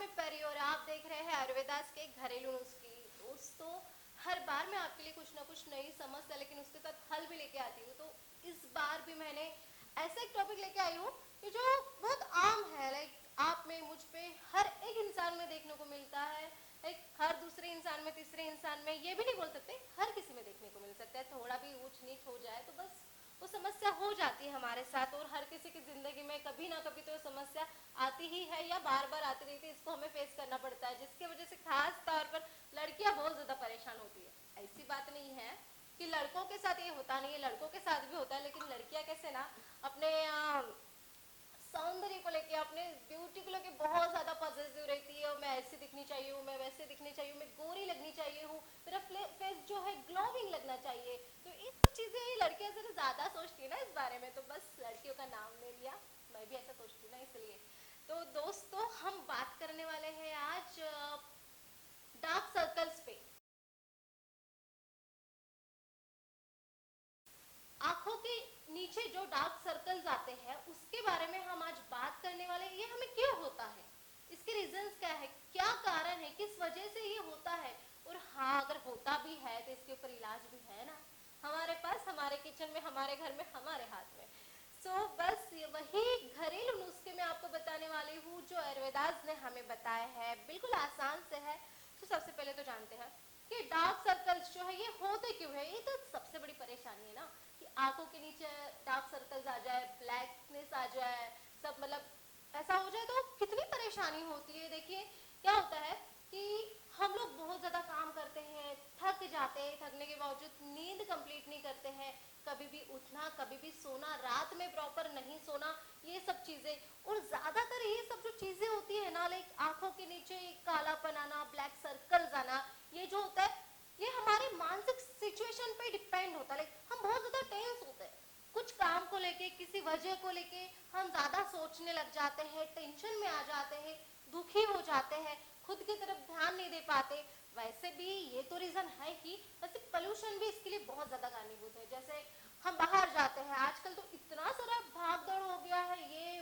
मैं परी और आप देख रहे हैं आयुर्वेदास के घरेलू नुस्खे। दोस्तों, हर बार मैं आपके लिए कुछ ना कुछ नई समस्या लेकिन उसके साथ हल भी लेके आती हूँ। तो इस बार भी मैंने ऐसा एक टॉपिक लेके आई हूँ कि जो बहुत आम है, लाइक आप में, मुझ पे, हर एक इंसान में देखने को मिलता है। लाइक हर दूसरे इंसान में, तीसरे इंसान में, ये भी नहीं बोल सकते, हर किसी में देखने को मिल सकता है। थोड़ा भी ऊंच नीच हो जाए तो बस वो समस्या हो जाती है हमारे साथ, और हर किसी की जिंदगी में कभी ना कभी तो समस्या आती ही है या बार बार आती रहती है। इसको हमें फेस करना पड़ता है, जिसकी वजह से खास तौर पर लड़कियां बहुत ज्यादा परेशान होती है। ऐसी बात नहीं है कि लड़कों के साथ ये होता नहीं है, लड़कों के साथ भी होता है, लेकिन लड़कियां कैसे ना अपने सौंदर्य को लेके, अपने ब्यूटी को लेके बहुत ज्यादा पॉजिटिव रहती है। और मैं ऐसी दिखनी चाहिए हूँ, मैं वैसे दिखनी चाहिए हूँ, मैं गोरी लगनी चाहिए हूँ, मेरा फेस जो है ग्लोविंग लगना चाहिए। तो ये सब चीजें लड़कियां जरा ज्यादा सोचती है ना इस बारे में, तो बस लड़कियों का नाम ले लिया। मैं भी ऐसा सोचती हूँ ना, इसलिए। तो दोस्तों, हम बात करने वाले हैं आज डार्क सर्कल्स पे। आंखों के नीचे जो डार्क सर्कल्स आते हैं उसके बारे में हम आज बात करने वाले हैं। ये हमें क्यों होता है, इसके रीजंस क्या है, क्या कारण है, किस वजह से ये होता है। और हाँ, अगर होता भी है तो इसके ऊपर इलाज भी है ना, हमारे पास, हमारे किचन में, हमारे घर में, हमारे हाथ में। बस ये वही घरेलू नुस्खे मैं आपको बताने वाली हूँ जो आयुर्वेदास ने हमें बताया है, बिल्कुल आसान से है। सबसे पहले तो जानते हैं कि डार्क सर्कल्स जो है ये होते क्यों है। ये तो सबसे बड़ी परेशानी है ना, कि आंखों के नीचे डार्क सर्कल्स आ जाए, ब्लैकनेस आ जाए, सब मतलब ऐसा हो जाए तो कितनी परेशानी होती है। देखिए क्या होता है कि हम लोग बहुत ज्यादा काम करते हैं, थक जाते हैं, थकने के बावजूद नींद कंप्लीट नहीं करते हैं, कभी भी उठना, कभी भी सोना, रात में प्रॉपर नहीं सोना, ये सब चीजें। और ज्यादातर ये सब जो चीजें होती है ना, लाइक आंखों के नीचे कालापन आना, ब्लैक सर्कल्स आना, ये जो होता है ये हमारे मानसिक सिचुएशन पे डिपेंड होता है। लाइक हम बहुत ज्यादा टेंस होते हैं कुछ काम को लेके, किसी वजह को लेके हम ज्यादा सोचने लग जाते हैं, टेंशन में आ जाते हैं, दुखी हो जाते हैं, खुद की तरफ ध्यान नहीं दे पाते। वैसे भी ये तो रीजन है ही, वैसे पोल्यूशन भी इसके लिए बहुत ज्यादा कारणीभूत है। जैसे हम बाहर जाते हैं, आजकल तो इतना सारा भाग दौड़ हो गया है, ये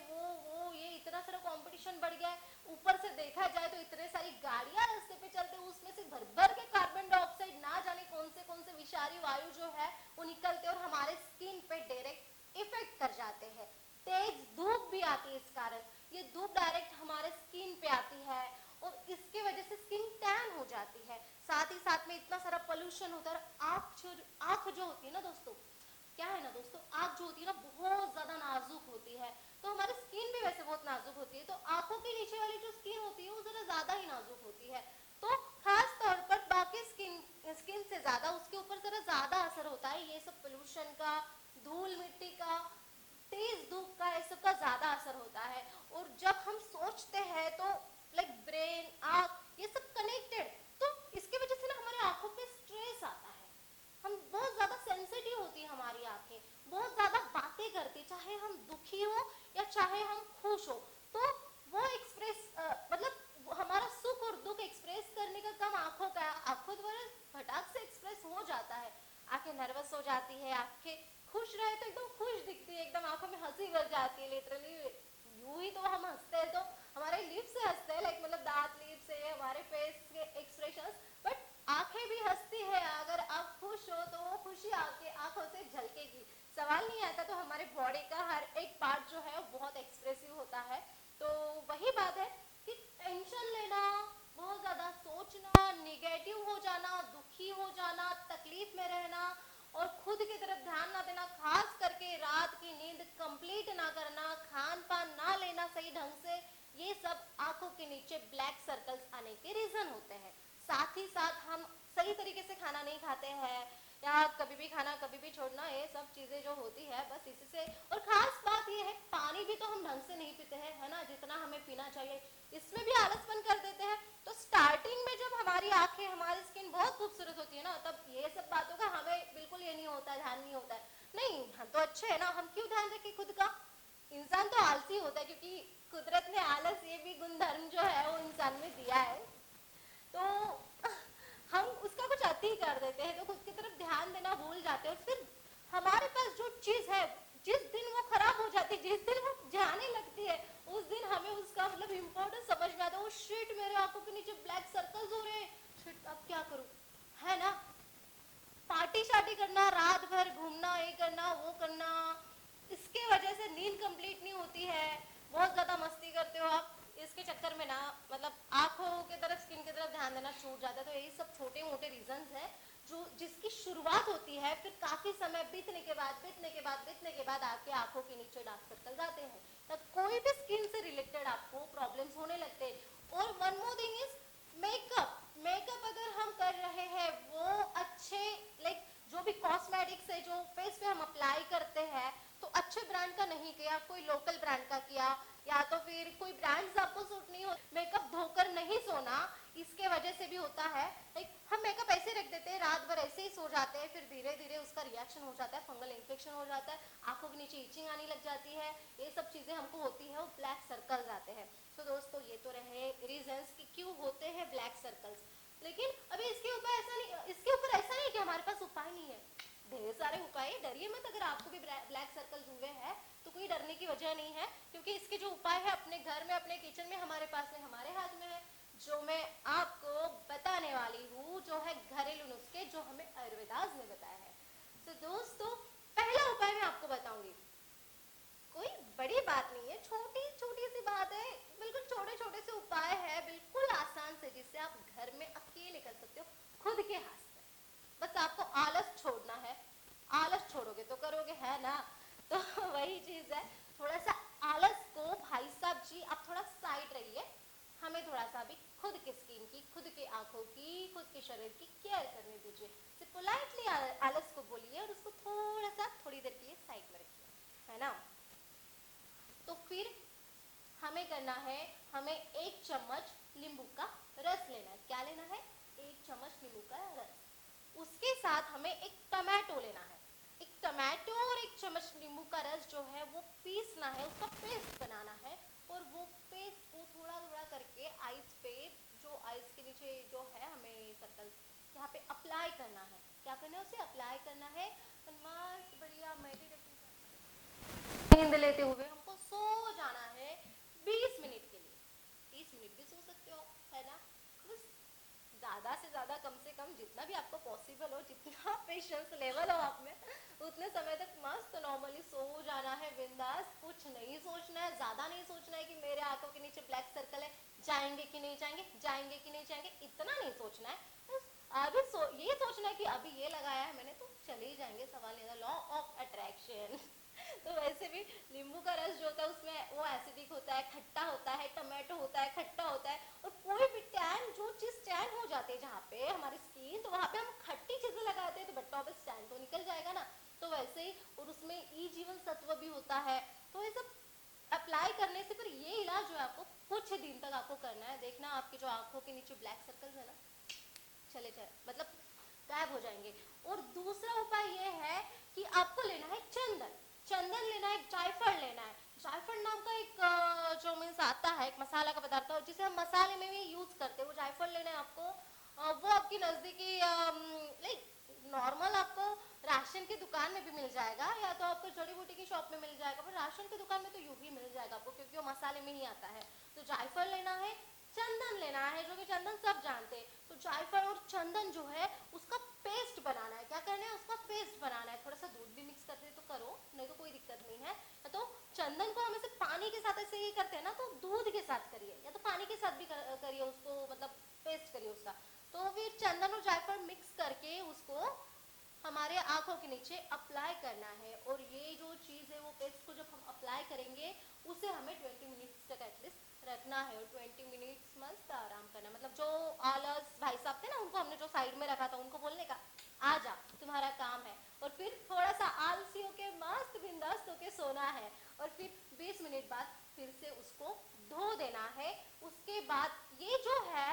इतना सारा कंपटीशन बढ़ गया है। ऊपर से देखा जाए तो इतने सारी गाड़ियां रास्ते पे चलते हैं, उसमें से भर भर के कार्बन डाइऑक्साइड, ना जाने कौन से विषारी वायु जो है वो निकलते और हमारे स्किन पे डायरेक्ट इफेक्ट कर जाते हैं। तेज धूप भी आती है, इस कारण ये धूप डायरेक्ट हमारे स्किन पे आती है और इसके वजह से स्किन टैन हो जाती है। साथ ही साथ में इतना सारा पोल्यूशन होता है। आंख जो होती है ना दोस्तों, क्या है ना दोस्तों, आंख जो होती है ना बहुत ज्यादा नाजुक होती है। तो हमारी स्किन भी वैसे बहुत नाजुक होती है, तो आंखों के नीचे वाली जो स्किन होती है वो जरा ज्यादा ही नाजुक होती है। तो खास तौर पर बाकी स्किन से ज्यादा उसके ऊपर जरा ज्यादा असर होता है ये सब पोल्यूशन का, धूल मिट्टी का, तेज धूप का, ये सब का ज्यादा असर होता है। और जब हम सोचते हैं तो लाइक ब्रेन, आंख, ये सब कनेक्टेड, तो इसकी वजह से ना हमारे आंखों पे स्ट्रेस आता है। हम बहुत ज्यादा सेंसिटिव होती है हमारी आंखें, बहुत ज्यादा बातें करती, चाहे हम दुखी हो या चाहे हम खुश हो, तो वो एक्सप्रेस मतलब हमारा सुख और दुख एक्सप्रेस करने का काम आंखों का है। आंखों द्वारा फटाक से एक्सप्रेस हो जाता है। आंखें नर्वस हो जाती है, आंखें खुश रहे तो एकदम खुश दिखती है, एकदम आंखों में हंसी भर जाती है, लिटरली यूं ही तो हम हंसते हैं तो हमारे लिप्स से हंसते हैं, लाइक मतलब दांत, लिप्स से, हमारे फेस के एक्सप्रेशंस, बट आंखें भी हंसती है। अगर आप खुश हो तो वो खुशी आपके आंखों से झलकेगी। सवाल नहीं आता तो हमारे बॉडी का हर एक पार्ट जो है वो बहुत एक्सप्रेसिव होता है। तो वही बात है कि टेंशन लेना, बहुत ज्यादा सोचना, निगेटिव हो जाना, दुखी हो जाना, तकलीफ में रहना और खुद की तरफ ध्यान ना देना, खास करके रात की नींद कंप्लीट ना करना, खान पान ना लेना सही ढंग से, ये सब आंखों के नीचे ब्लैक सर्कल्स आने के रीजन होते हैं। साथ ही साथ हम सही तरीके से खाना नहीं खाते हैं, या कभी भी खाना कभी भी छोड़ना, ये सब चीजें जो होती है बस इसी से। और खास बात ये है, पानी भी तो हम ढंग से नहीं पीते हैं, है ना, जितना हमें पीना चाहिए, इसमें भी आलसपन कर देते हैं। तो स्टार्टिंग में जब हमारी आंखें, हमारी स्किन बहुत खूबसूरत होती है ना, तब ये सब बातों का हमें बिल्कुल ये नहीं होता, ध्यान नहीं होता है। नहीं, हम तो अच्छे है ना, हम क्यों ध्यान रखें खुद का। इंसान तो आलसी होता है, क्योंकि कुदरत ने आलस ये भी गुणधर्म जो है वो इंसान में दिया है। तो हम उसका कुछ अति कर देते हैं, तो खुद की तरफ ध्यान देना भूल जाते हैं। फिर हमारे पास जो चीज है, जिस दिन वो खराब हो जाती है, जिस दिन वो जाने लगती है, उस दिन हमें उसका मतलब इम्पोर्टेंस समझ में आता है, वो शिट, मेरे आंखों के नीचे ब्लैक सर्कल्स हो रहे हैं, शिट अब क्या करूं, है ना। पार्टी शार्टी करना, रात भर घूमना, ये करना वो करना, इसके वजह से नींद कंप्लीट नहीं होती है, बहुत ज्यादा मस्ती करते हो आप, इसके चक्कर में ना मतलब आंखों के तरफ, स्किन की तरफ ध्यान देना छूट जाता है। तो यही सब छोटे मोटे रीजंस है जो जिसकी शुरुआत होती है, फिर काफी समय बीतने के बाद आपके आंखों के नीचे डार्क सर्कल्स आते हैं, तब कोई भी स्किन से रिलेटेड आपको प्रॉब्लम्स होने लगते हैं। और one more thing is makeup. Makeup अगर हम कर रहे हैं वो अच्छे, लाइक जो भी कॉस्मेटिक्स है जो फेस पे हम अप्लाई करते हैं, तो अच्छे ब्रांड का नहीं किया, कोई लोकल ब्रांड का किया, या तो फिर कोई ब्रांड्स आपको सूट नहीं हो, मेकअप धोकर नहीं सोना, इसके वजह से भी होता है। लाइक हम मेकअप ऐसे रख देते हैं, रात भर ऐसे ही सो जाते हैं, फिर धीरे धीरे उसका रिएक्शन हो जाता है, फंगल इन्फेक्शन हो जाता है, आंखों के नीचे इचिंग आने लग जाती है, ये सब चीजें हमको होती है, वो ब्लैक सर्कल्स आते हैं। तो दोस्तों ये तो रहे रीजंस कि क्यों होते हैं ब्लैक सर्कल्स। लेकिन अभी इसके ऊपर ऐसा नहीं कि हमारे पास उपाय नहीं है, ढेर सारे उपाय है, डरिए मत। अगर आपको भी ब्लैक सर्कल्स हुए हैं तो कोई डरने की वजह नहीं है, क्योंकि इसके जो उपाय है अपने घर में, अपने किचन में, हमारे पास में, हमारे हाथ में है, जो मैं आपको बताने वाली हूँ, जो है घरेलू नुस्खे जो हमें आयुर्वेदास ने बताया है। तो दोस्तों पहला उपाय मैं आपको बताऊंगी, कोई बड़ी बात नहीं है, छोटी छोटी सी बात है, बिल्कुल छोटे छोटे से उपाय है, बिल्कुल आसान से, जिससे आप घर में अकेले कर सकते हो, खुद के हाथ से। बस आपको आलस छोड़ना है, आलस छोड़ोगे तो करोगे, है ना। तो वही चीज है, थोड़ा सा आलस को भाई साहब जी आप थोड़ा साइड रहिए, हमें थोड़ा सा भी खुद की स्किन की, खुद के आंखों की, खुद के शरीर की केयर करने दीजिए। सिर्फ पोलाइटली आलस को बोलिए और उसको थोड़ा सा थोड़ी देर के लिए साइड में रखिए, है ना। तो फिर हमें करना है, हमें 1 चम्मच नींबू का रस लेना है। क्या लेना है? 1 चम्मच नींबू का रस। उसके साथ हमें एक टमाटो लेना है, एक टमाटो और 1 चम्मच नींबू का रस जो है वो पीसना है, उसका पेस्ट बनाना है, और वो पेस्ट को थोड़ा थोड़ा करके आइस पे, जो आइस के नीचे जो है हमें सर्कल, यहाँ पे अप्लाई करना है। क्या करना है? उसे अप्लाई करना है, मस्त बढ़िया मेडिटेशन नींद लेते हुए हमको सो जाना है 20 मिनट के लिए। 30 मिनट भी सो सकते हो, है ना। बस ज्यादा से ज्यादा, कम से कम जितना भी आपको पॉसिबल हो, जितना पेशेंस लेवल हो आप में, उतने समय तक मस्त नॉर्मली सो जाना है बिंदास। कुछ नहीं सोचना है, ज्यादा नहीं सोचना है कि मेरे आंखों के नीचे ब्लैक सर्कल है, जाएंगे कि नहीं जाएंगे, जाएंगे कि नहीं जाएंगे, इतना नहीं सोचना है। बस अभी ये सोचना है कि अभी ये लगाया है मैंने तो चले ही जाएंगे, सवाल नहीं, लॉ ऑफ अट्रैक्शन। तो वैसे भी नींबू का रस जो होता है उसमें वो एसिडिक होता है, खट्टा होता है, टमाटो होता है, खट्टा होता है, और कोई भी टैन, जो चीज टैन हो जाती है जहाँ पे हमारी स्किन, तो वहाँ पे हम खट्टी चीजें लगाते हैं तो बट्टा ऑब्वियस टैन तो निकल जाएगा ना। तो वैसे ही, और उसमें ई जीवन सत्व भी होता है, तो ये सब अप्लाई करने से फिर ये इलाज जो है आपको कुछ दिन तक आपको करना है, देखना आपकी जो आंखों के नीचे ब्लैक सर्कल्स है ना, चले जाए, मतलब गायब हो जाएंगे। और दूसरा उपाय ये है कि आपको लेना है चंदन। चंदन लेना है, जायफल लेना है। जायफल नाम का एक जो मीन्स आता है, एक मसाला का पदार्थ है जिसे हम मसाले में भी यूज करते हैं, वो जायफल लेना है आपको। वो आपकी नजदीकी लाइक नॉर्मल आपको राशन की दुकान में भी मिल जाएगा, या तो आपको जड़ी बूटी की शॉप में मिल जाएगा, पर राशन की दुकान में तो यूं ही मिल जाएगा आपको, क्योंकि वो मसाले में ही आता है। तो जायफल लेना है, चंदन लेना है, जो कि चंदन सब जानते हैं। तो जायफल और चंदन जो है उसका पेस्ट बनाना है। क्या करना है? उसका पेस्ट बनाना है। थोड़ा सा दूध भी मिक्स करते तो करो, नहीं तो कोई दिक्कत नहीं है। तो चंदन को हम ऐसे पानी के साथ ऐसे ही करते हैं ना, तो दूध के साथ करिए, या तो पानी के साथ भी करिए उसको, मतलब पेस्ट करिए उसका। तो फिर चंदन और जायफल मिक्स करके उसको हमारे आंखों के नीचे अप्लाई करना है। और ये जो चीज है, वो पेस्ट को जब हम अप्लाई करेंगे उसे हमें 20 मिनट्स तक एटलीस्ट रखना है, और 20 मिनट्स मस्त आराम करना। मतलब जो आलस भाई साहब थे ना, उनको हमने जो साइड में रखा था, उनको बोलने का आ जा तुम्हारा काम है, और फिर थोड़ा सा आलसी होके मस्त बिंदास होके सोना है, और फिर 20 मिनट बाद फिर से उसको धो देना है। उसके बाद ये जो है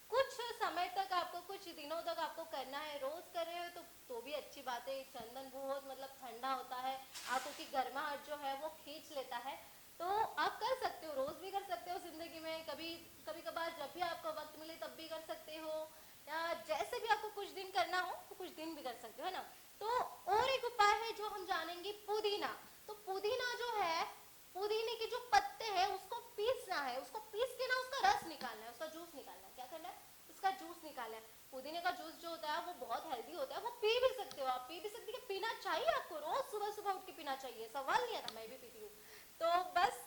कुछ समय तक आपको, कुछ दिनों तक आपको करना है। रोज कर रहे हो तो भी अच्छी बात है। चंदन बहुत मतलब ठंडा होता है, आंखों की गर्माहट जो है वो खींच लेता है। तो आप कर सकते हो, रोज भी कर सकते हो जिंदगी में, कभी कभी कभार जब भी आपको वक्त मिले तब भी कर सकते हो, या जैसे भी आपको कुछ दिन करना हो तो कुछ दिन भी कर सकते हो, है ना। तो और एक उपाय है जो हम जानेंगे, पुदीना। तो पुदीना जो है पुदीने के जो पत्ते हैं उसको पीसना है, उसको पीस के ना उसका रस निकालना है, उसका जूस निकालना है। क्या करना है? उसका जूस निकालना है। पुदीने का जूस जो होता है वो बहुत हेल्दी होता है, वो पी भी सकते हो आप, पी भी सकते हो, पीना चाहिए आपको, रोज सुबह सुबह उठ के पीना चाहिए, सवाल नहीं आता, मैं भी पीती हूँ। तो बस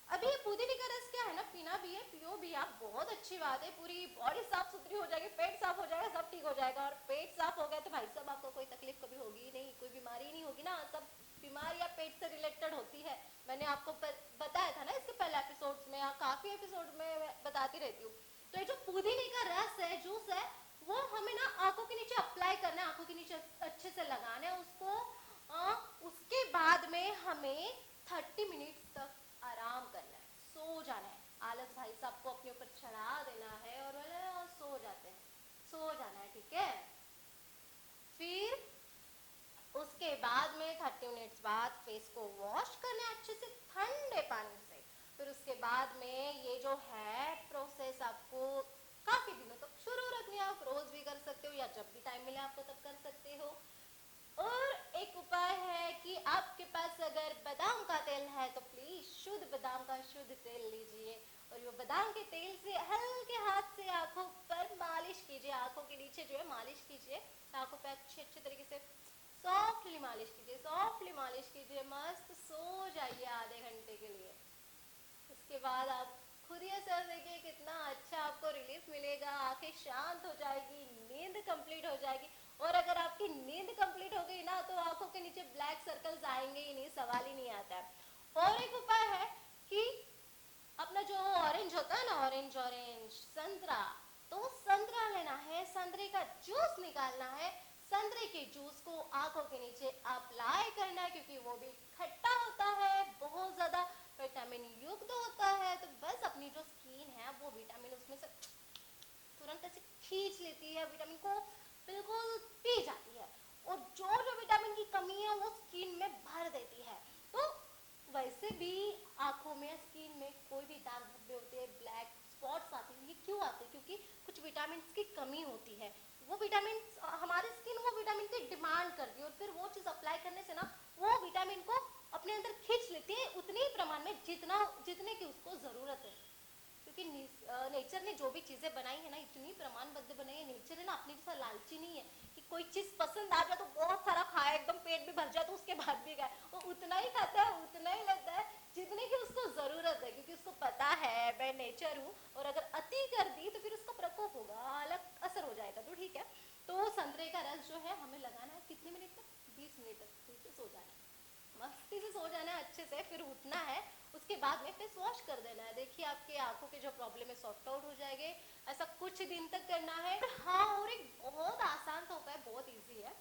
अभी ये पुदीने का रस क्या है ना, पीना भी है, पियो भी आप, बहुत अच्छी बात है, पूरी बॉडी साफ सुथरी हो जाएगी, पेट साफ हो जाएगा, सब ठीक हो जाएगा। और पेट साफ हो गया तो भाई साहब आपको कोई तकलीफ कभी होगी ही नहीं, कोई बीमारी नहीं होगी ना, सब बीमारियां पेट से रिलेटेड होती है। मैंने आपको बताया था ना इसके पहले एपिसोड्स में, काफी एपिसोड में बताती रहती हूँ। तो ये जो पुदीने का रस है, जूस है, वो हमें ना आंखों के नीचे अप्लाई करना है, आंखों के नीचे अच्छे से लगाना है उसको। उसके बाद में हमें 30 मिनट्स तक आराम करना है, सो जाना है। आलस भाई साहब को अपने ऊपर चढ़ा देना है और सो जाते हैं, सो जाना है, ठीक है। फिर उसके बाद में 30 मिनट्स बाद फेस को वॉश करना है अच्छे से ठंडे पानी से। फिर उसके बाद में ये जो है प्रोसेस आपको काफी दिनों तक शुरू रखनी है, आप रोज भी कर सकते हो या जब भी टाइम मिले आपको तब कर सकते हो। और एक उपाय है कि आपके पास अगर बादाम का तेल है तो प्लीज शुद्ध बादाम का शुद्ध तेल लीजिए और ये बादाम के तेल से हल्के हाथ से आंखों पर मालिश कीजिए, आंखों के नीचे जो है मालिश कीजिए, आंखों पे अच्छे तरीके से सॉफ्टली मालिश कीजिए, सॉफ्टली मालिश कीजिए, मस्त सो जाइए आधे घंटे के लिए। उसके बाद आप खुद ही असर देखिए कितना अच्छा आपको रिलीफ मिलेगा, आंखें शांत हो जाएगी, नींद कंप्लीट हो जाएगी। और अगर आपकी नींद कंप्लीट हो गई ना तो आंखों के नीचे ब्लैक सर्कल्स आएंगे ही नहीं, सवाल ही नहीं आता है। और एक उपाय है कि अपना जो ऑरेंज होता है ना, ऑरेंज ऑरेंज संतरा, तो संतरा लेना है, संतरे का जूस निकालना है, संतरे के जूस को आंखों के नीचे अप्लाई करना है, क्योंकि वो भी खट्टा होता है, बहुत ज्यादा विटामिन युक्त होता है। तो बस अपनी जो स्किन है वो विटामिन उसमें से तुरंत ऐसे खींच लेती है, विटामिन को बिल्कुल पी जाती है, और जो जो विटामिन की कमी है वो स्किन में भर देती है। तो वैसे भी आंखों में, स्किन में कोई भी दाग धब्बे होते हैं, ब्लैक स्पॉट्स आते हैं, ये क्यों आते हैं? क्योंकि कुछ विटामिन की कमी होती है। वो विटामिन, हमारी स्किन वो विटामिन की डिमांड करती है और फिर वो चीज अप्लाई करने से ना वो विटामिन को अपने अंदर खींच लेती है उतने ही प्रमाण में जितने की उसको जरूरत है। क्योंकि नेचर ने जो भी चीजें बनाई है ना, इतनी प्रमाणबद्ध बनाई है, नेचर है ना अपनी जैसा लालची नहीं है कि कोई चीज पसंद आ जाए तो बहुत सारा खाए, एकदम पेट भी भर जाए तो उसके बाद भी खाए, वो उतना ही खाता है, उतना ही लेता है जितने की उसको जरूरत है, क्योंकि उसको पता है मैं नेचर हूँ और अगर अति कर दी तो फिर उसका प्रकोप होगा, अलग असर हो जाएगा। तो ठीक है, तो संतरे का रस जो है हमें लगाना है कितने मिनट तक? 20 मिनट तक, फिर से सो जाना है, मस्ती से सो जाना है अच्छे से, फिर उठना है, उसके बाद में फेस वॉश कर देना है। देखिए आपके आंखों के जो प्रॉब्लम है सॉर्ट आउट हो जाएंगे। ऐसा कुछ दिन तक करना है। हाँ, और एक बहुत आसान सा उपाय, बहुत इजी है।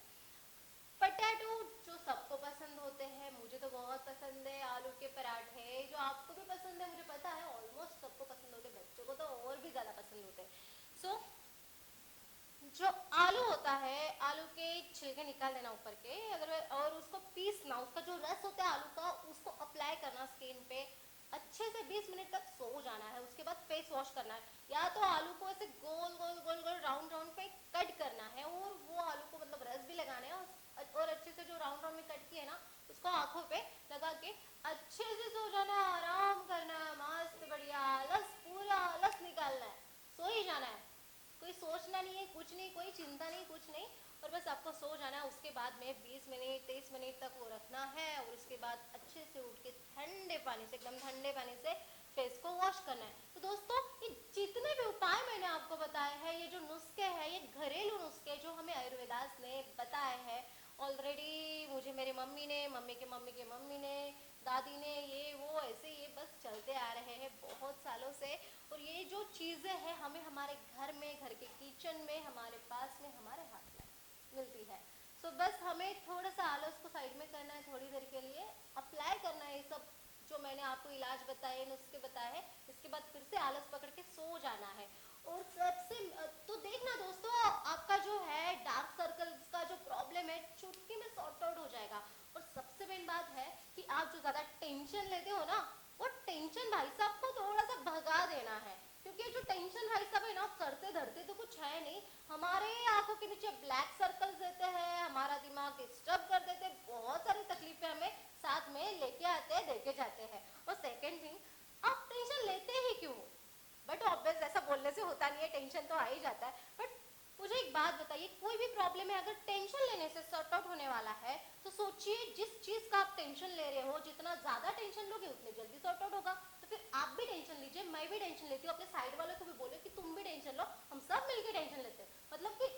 पटेटो जो सबको पसंद होते हैं, मुझे तो बहुत पसंद है, आलू के पराठे जो आपको भी पसंद है मुझे पता है, ऑलमोस्ट सबको पसंद होते हैं, बच्चों को तो और भी ज्यादा पसंद होते हैं। सो जो आलू होता है, आलू के छिलके निकाल देना ऊपर के, अगर और उसको पीसना, उसका जो रस होता है आलू का उसको अप्लाई करना स्किन पे, अच्छे से 20 मिनट तक सो जाना है। उसके बाद फेस वॉश करना है, या तो आलू को ऐसे गोल गोल गोल गोल राउंड राउंड पे कट करना है और वो आलू को मतलब रस भी लगाना है, और अच्छे से जो राउंड राउंड में कट किया है ना उसको आंखों पे लगा के अच्छे से सो जाना है, आराम करना है, मस्त बढ़िया, आलस पूरा आलस निकालना है, सो ही जाना है, कोई सोचना नहीं है, कुछ नहीं, कोई चिंता नहीं, कुछ नहीं, और बस आपको सो जाना है। उसके बाद में 20 मिनट 23 मिनट तक वो रखना है और उसके बाद अच्छे से उठ के ठंडे पानी से, एकदम ठंडे पानी से फेस को वॉश करना है। तो दोस्तों ये जितने भी उपाय मैंने आपको बताए हैं, ये जो नुस्खे हैं, ये घरेलू नुस्खे जो हमें आयुर्वेदास ने बताए हैं ऑलरेडी, मुझे मेरी मम्मी ने, मम्मी के मम्मी के मम्मी ने, दादी ने, ये वो ऐसे ये बस चलते आ रहे हैं बहुत सालों से। और ये जो चीज़ें हैं हमें हमारे घर में, घर के किचन में, हमारे पास में, हमारे हाथ में मिलती है। सो बस हमें थोड़ा सा आलस को साइड में करना है, थोड़ी देर के लिए अप्लाई करना है ये सब जो मैंने आपको इलाज बताए, नुस्खे बताए हैं, इसके बाद फिर से आलस पकड़ के सो जाना है। और सबसे तो देखना दोस्तों, आपका जो है डार्क सर्कल्स का जो प्रॉब्लम है चुटकी में सॉर्ट आउट हो जाएगा। और सबसे मेन बात है कि आप जो ज्यादा टेंशन लेते हो ना, वो टेंशन भाई साहब को थोड़ा सा भगा देना है, क्योंकि जो टेंशन भाई साहब है ना, करते धरते तो कुछ है नहीं, हमारे आंखों के नीचे ब्लैक सर्कल्स देते हैं, हमारा दिमाग डिस्टर्ब कर देते हैं, बहुत सारी तकलीफें हमें साथ में लेके आते हैं। देके जाते हैं। और सेकंड थिंग, आप टेंशन लेते ही क्यों? बट ऑब्वियस ऐसा बोलने से होता नहीं है, टेंशन तो आ ही जाता है। बट मुझे एक बात बताइए, कोई भी प्रॉब्लम है अगर टेंशन लेने से सॉर्ट आउट होने वाला है, तो सोचिए जिस चीज का आप टेंशन ले रहे हो, जितना ज्यादा टेंशन लोगे उतने जल्दी सॉर्ट आउट होगा। तो फिर आप भी टेंशन लीजिए, मैं भी टेंशन लेती हूँ, अपने साइड वालों को भी बोलो कि तुम भी टेंशन लो, हम सब मिलकर टेंशन लेते हैं। मतलब कि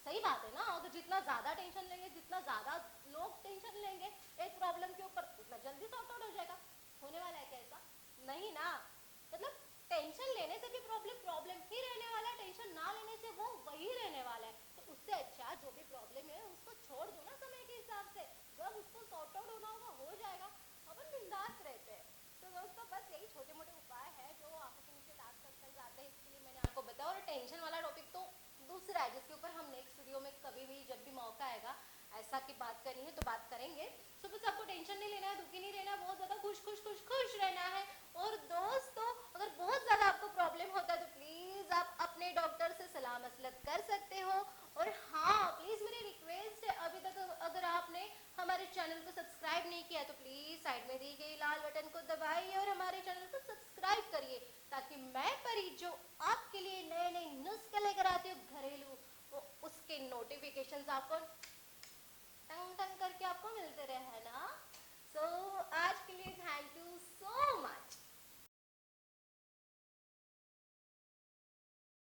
सही बात है ना, अगर जितना ज्यादा टेंशन लेंगे, जितना ज्यादा लोग टेंशन लेंगे एक प्रॉब्लम के ऊपर, उतना जल्दी सॉर्ट आउट हो जाएगा। होने वाला है क्या ऐसा? नहीं ना। मतलब टेंशन लेने से भी प्रॉब्लम प्रॉब्लम ही रहने वाला है, टेंशन ना लेने से वो वही रहने वाला है। तो उससे अच्छा जो भी प्रॉब्लम है उसको छोड़ दो ना समय के हिसाब से, जब उसको सॉर्ट आउट होना होगा हो जाएगा, अपन बिंदास रहते हैं। तो दोस्तों बस यही छोटे मोटे उपाय है जो आंखों के नीचे डार्क सर्कल्स आते हैं इसके लिए मैंने आपको बताया। और टेंशन वाला टॉपिक तो दूसरा है जिसके ऊपर हम नेक्स्ट वीडियो में कभी भी जब भी मौका आएगा ऐसा की बात करनी है तो बात करेंगे। तो बस आपको टेंशन नहीं लेना है, दुखी नहीं रहना है, बहुत ज्यादा खुश खुश खुश खुश रहना है। और दोस्तों अगर बहुत ज्यादा आपको प्रॉब्लम होता है तो प्लीज आप अपने डॉक्टर से सलाह मसलत कर सकते हो। और हाँ प्लीज मेरी रिक्वेस्ट है, अभी तक अगर आपने हमारे चैनल को सब्सक्राइब नहीं किया तो प्लीज साइड में दी गई लाल बटन को दबाइए और हमारे चैनल को सब्सक्राइब करिए, ताकि मैं परी जो आपके लिए नए नए नुस्खे लेकर आती हूँ घरेलू, वो उसके नोटिफिकेशन आपको